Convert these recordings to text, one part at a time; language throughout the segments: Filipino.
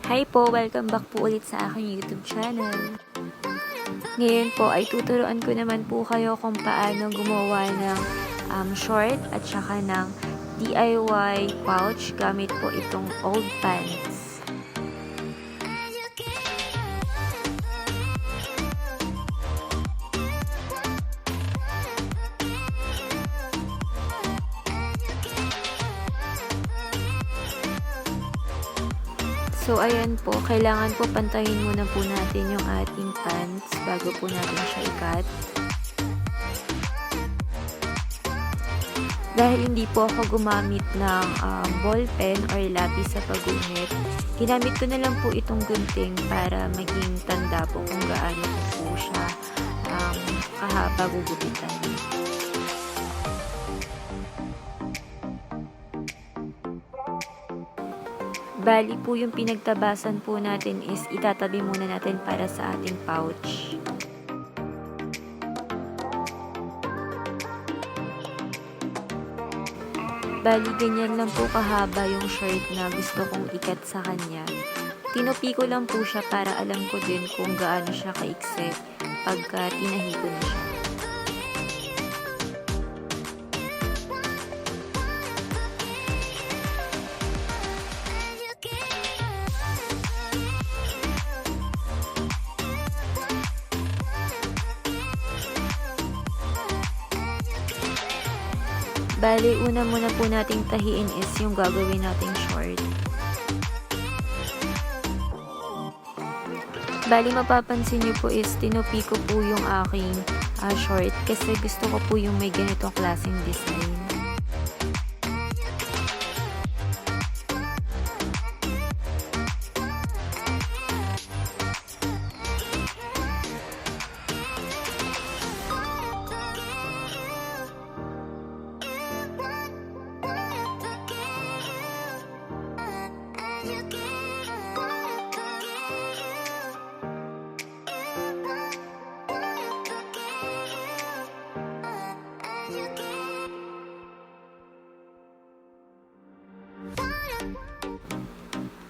Hi po! Welcome back po ulit sa aking YouTube channel. Ngayon po ay tuturuan ko naman po kayo kung paano gumawa ng short at saka ng DIY pouch gamit po itong old pants. So, ayan po, kailangan po pantayin muna po natin yung ating pants bago po natin siya i-cut. Dahil hindi po ako gumamit ng ball pen or lapis sa paggunit, ginamit ko na lang po itong gunting para maging tanda po kung gaano po siya kahaba gugupitan. Bali po yung pinagtabasan po natin is itatabi muna natin para sa ating pouch. Bali ganyan lang po kahaba yung shirt na gusto kong ikat sa kanya. Tinupi ko lang po siya para alam ko din kung gaano siya kaikse pagka tinahi ko na siya. Bali, una muna po nating tahiin is yung gagawin nating short. Bali, mapapansin niyo po is tinupi ko po yung aking short kasi gusto ko po yung may ganitong klaseng design.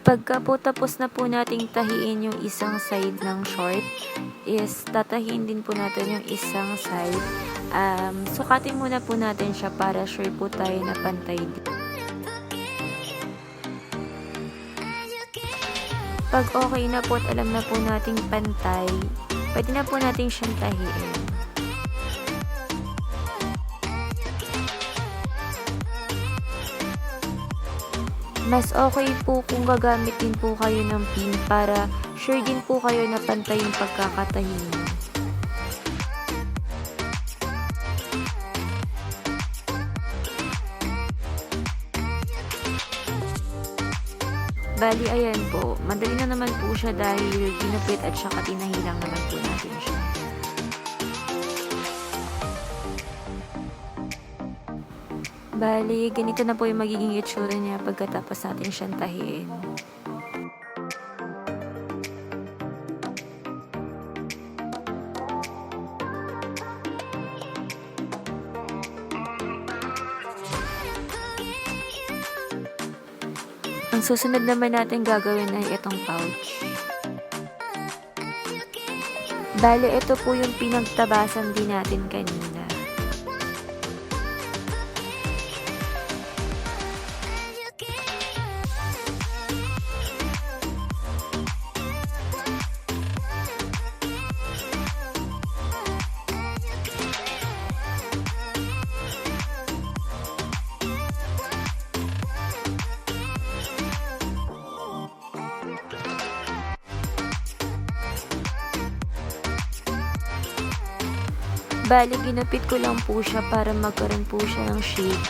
Pagka po tapos na po nating tahiin yung isang side ng short, is tatahiin din po natin yung isang side. Sukatin muna po natin siya para sure po tayo na pantay din. Pag okay na po at alam na po nating pantay, pwede na po nating siyang tahiin. Mas okay po kung gagamit din po kayo ng pin para sure din po kayo na pantay yung pagkakatahi niyo. Bali, ayan po. Madali na naman po siya dahil ginupit at saka tinahi lang naman po natin siya. Bali, ganito na po yung magiging itsura niya pagkatapos natin siyang tahiin. Ang susunod naman natin gagawin ay itong pouch. Bali, ito po yung pinagtabasan din natin kanina. Bali, ginupit ko lang po siya para magkaroon po siya ng shape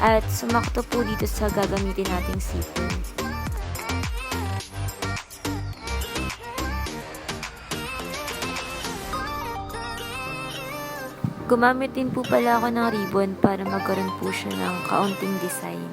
at sumakto po dito sa gagamitin nating zipper. Gumamit din po pala ako ng ribbon para magkaroon po siya ng kaunting design.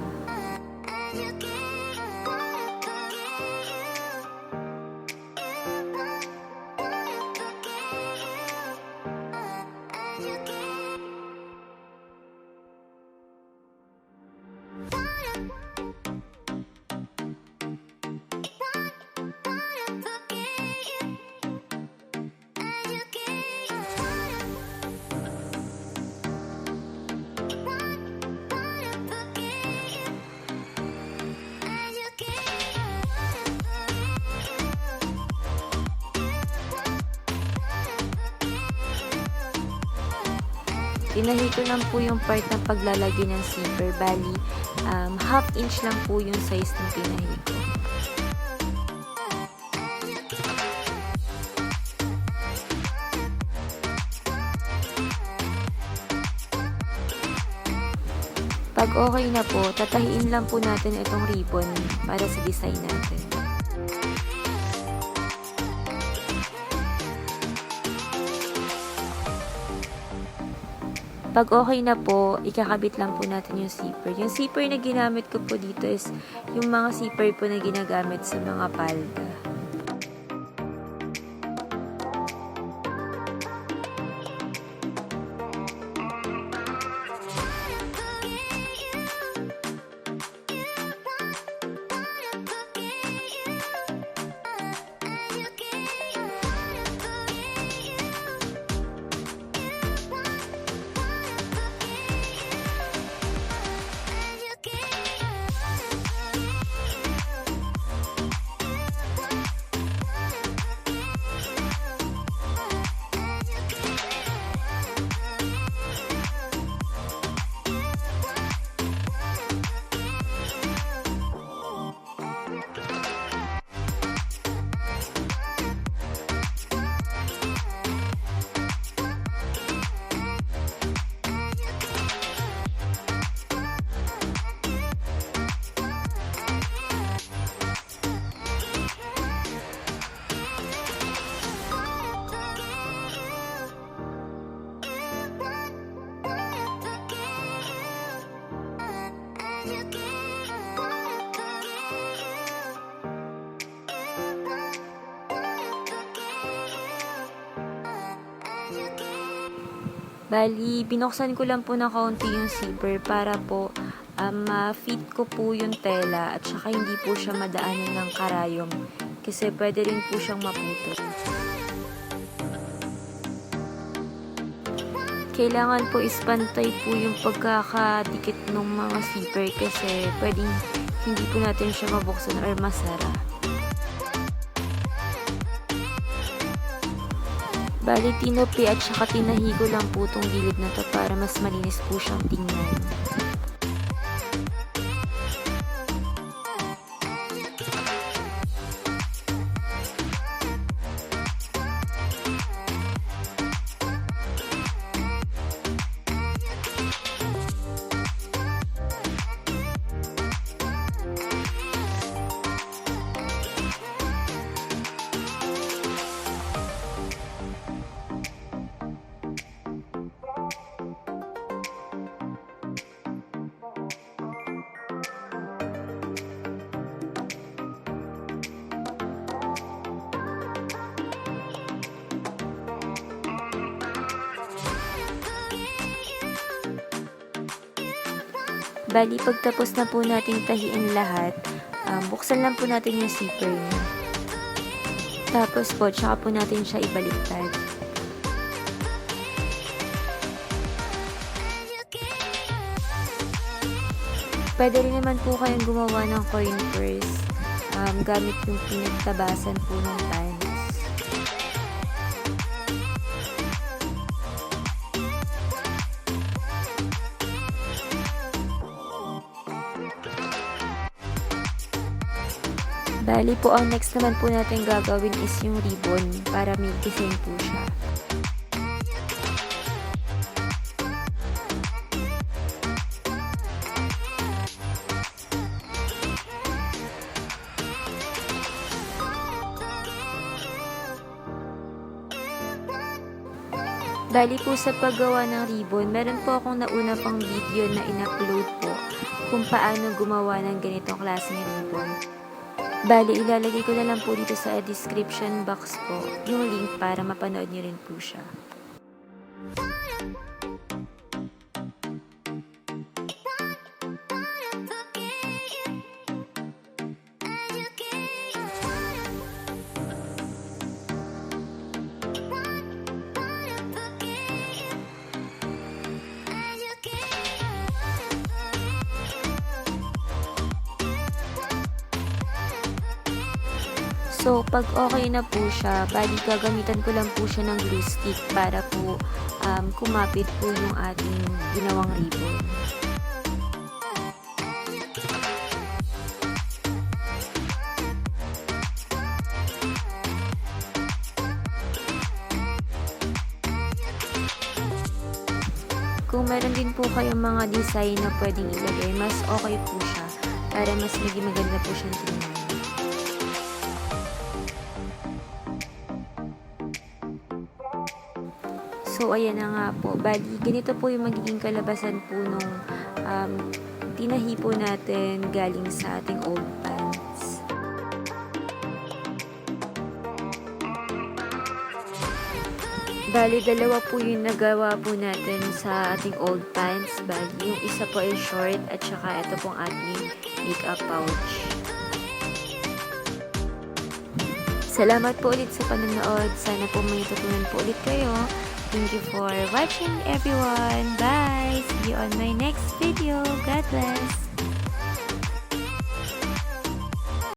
tinahi ko lang po yung part ng paglalagay ng zipper. Bali, half inch lang po yung size ng tinahi ko. Pag okay na po, tatahiin lang po natin itong ribbon para sa design natin. Pag okay na po, ikakabit lang po natin yung zipper. Yung zipper na ginamit ko po dito is yung mga zipper po na ginagamit sa mga palda. Bali, binuksan ko lang po na kaunti yung zipper para po ma-fit ko po yung tela at saka hindi po siya madaanan ng karayom kasi pwede rin po siyang maputol. Kailangan po ispantay po yung pagkakadikit ng mga zipper kasi pwedeng hindi po natin siya mabuksan or masara. Bali, tinupi at saka tinahi ko lang po itong gilid na to para mas malinis po siyang tingnan. Bali, pagtapos na po nating tahiin lahat, buksan lang po natin yung zipper niya. Tapos po, tsaka po natin siya ibaliktad. Pwede rin naman po kayong gumawa ng coin purse gamit yung pinagtabasan po ng pants. Bali po, ang next naman po natin gagawin is yung ribbon para may design po siya. Bali po sa paggawa ng ribbon, meron po akong nauna pang video na in-upload po kung paano gumawa ng ganitong klaseng ribbon. Bali, ilalagay ko na lang po dito sa description box po yung link para mapanood nyo rin po siya. So, So, pag okay na po siya, bali gagamitan ko lang po siya ng glue stick para po kumapit po yung ating ginawang ribbon. Kung meron din po kayong mga design na pwedeng ilagay, mas okay po siya para mas maging maganda po siyang tingnan. So, ayan na nga po. Bali, ganito po yung magiging kalabasan po nung tinahi po natin galing sa ating old pants. Bali, dalawa po yung nagawa po natin sa ating old pants. Bali, yung isa po ay short at saka ito pong ating makeup pouch. Salamat po ulit sa panonood. Sana po may tutunan po ulit kayo. Thank you for watching everyone. Bye! See you on my next video. God bless!